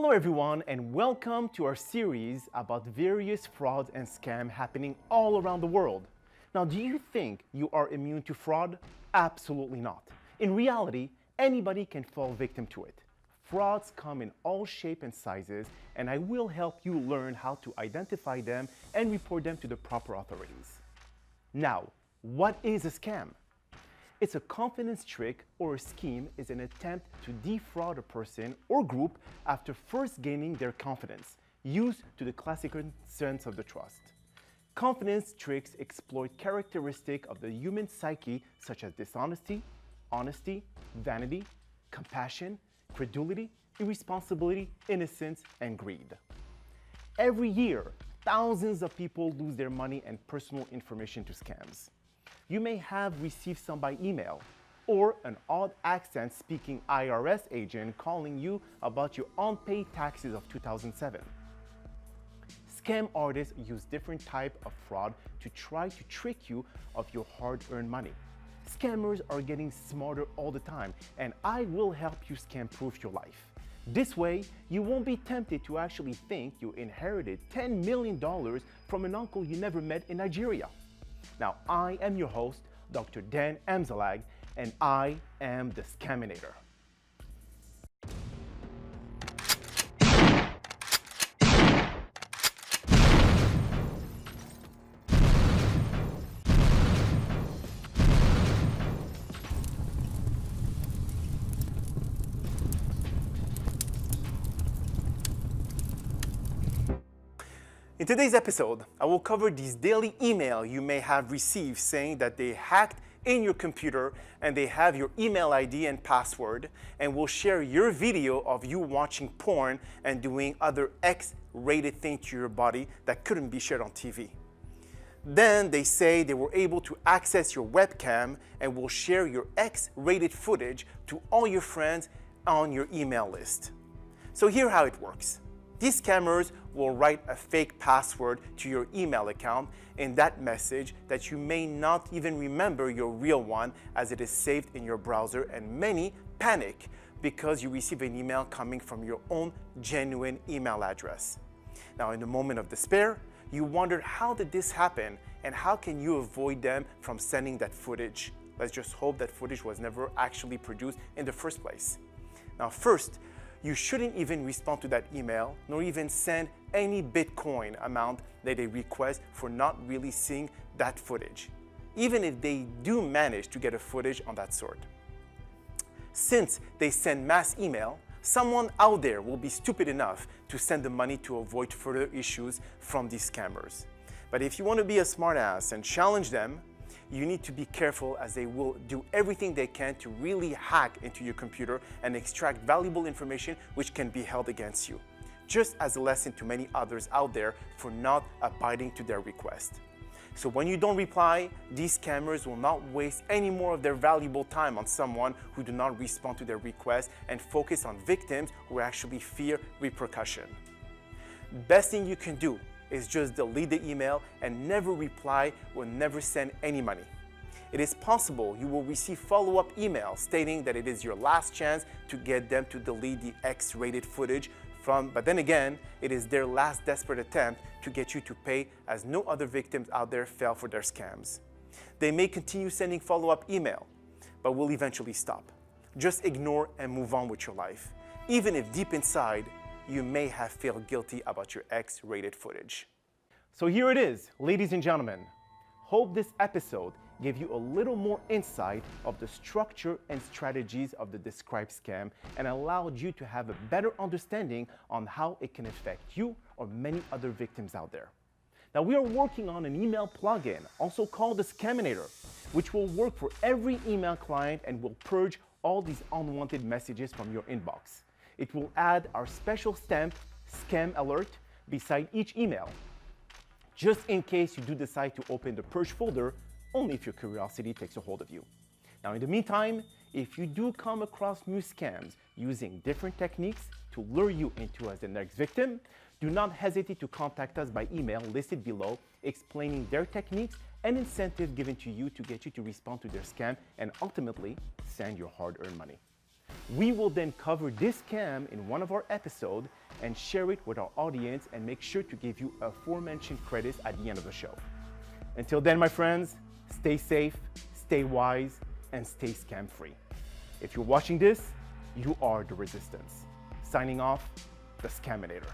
Hello everyone and welcome to our series about various frauds and scams happening all around the world. Now, do you think you are immune to fraud? Absolutely not. In reality, anybody can fall victim to it. Frauds come in all shapes and sizes, and I will help you learn how to identify them and report them to the proper authorities. Now, what is a scam? It's a confidence trick or a scheme is an attempt to defraud a person or group after first gaining their confidence, used to the classical sense of the trust. Confidence tricks exploit characteristics of the human psyche such as dishonesty, honesty, vanity, compassion, credulity, irresponsibility, innocence, and greed. Every year, thousands of people lose their money and personal information to scams. You may have received some by email, or an odd accent speaking IRS agent calling you about your unpaid taxes of 2007. Scam artists use different types of fraud to try to trick you of your hard-earned money. Scammers are getting smarter all the time, and I will help you scam-proof your life. This way, you won't be tempted to actually think you inherited $10 million from an uncle you never met in Nigeria. Now, I am your host, Dr. Dan Amzalag, and I am the Scaminator. In today's episode, I will cover these daily emails you may have received saying that they hacked in your computer and they have your email ID and password, and will share your video of you watching porn and doing other X-rated things to your body that couldn't be shared on TV. Then they say they were able to access your webcam and will share your X-rated footage to all your friends on your email list. So here's how it works. These scammers will write a fake password to your email account in that message that you may not even remember your real one as it is saved in your browser, and many panic because you receive an email coming from your own genuine email address. Now, in a moment of despair, you wonder how did this happen and how can you avoid them from sending that footage. Let's just hope that footage was never actually produced in the first place. Now, first, you shouldn't even respond to that email, nor even send any Bitcoin amount that they request for not really seeing that footage, even if they do manage to get a footage on that sort. Since they send mass email, someone out there will be stupid enough to send the money to avoid further issues from these scammers. But if you want to be a smartass and challenge them, you need to be careful, as they will do everything they can to really hack into your computer and extract valuable information which can be held against you, just as a lesson to many others out there for not abiding to their request. So when you don't reply, these scammers will not waste any more of their valuable time on someone who do not respond to their request and focus on victims who actually fear repercussion. Best thing you can do is just delete the email and never reply or never send any money. It is possible you will receive follow-up emails stating that it is your last chance to get them to delete the X-rated footage but then again, it is their last desperate attempt to get you to pay, as no other victims out there fell for their scams. They may continue sending follow-up email, but will eventually stop. Just ignore and move on with your life, even if deep inside, you may have felt guilty about your X-rated footage. So here it is, ladies and gentlemen. Hope this episode gave you a little more insight of the structure and strategies of the described scam and allowed you to have a better understanding on how it can affect you or many other victims out there. Now, we are working on an email plugin, also called the Scaminator, which will work for every email client and will purge all these unwanted messages from your inbox. It will add our special stamp, Scam Alert, beside each email, just in case you do decide to open the purge folder, only if your curiosity takes a hold of you. Now, in the meantime, if you do come across new scams using different techniques to lure you into as the next victim, do not hesitate to contact us by email listed below, explaining their techniques and incentives given to you to get you to respond to their scam and ultimately send your hard-earned money. We will then cover this scam in one of our episodes and share it with our audience and make sure to give you aforementioned credits at the end of the show. Until then, my friends, stay safe, stay wise, and stay scam-free. If you're watching this, you are the resistance. Signing off, the Scaminator.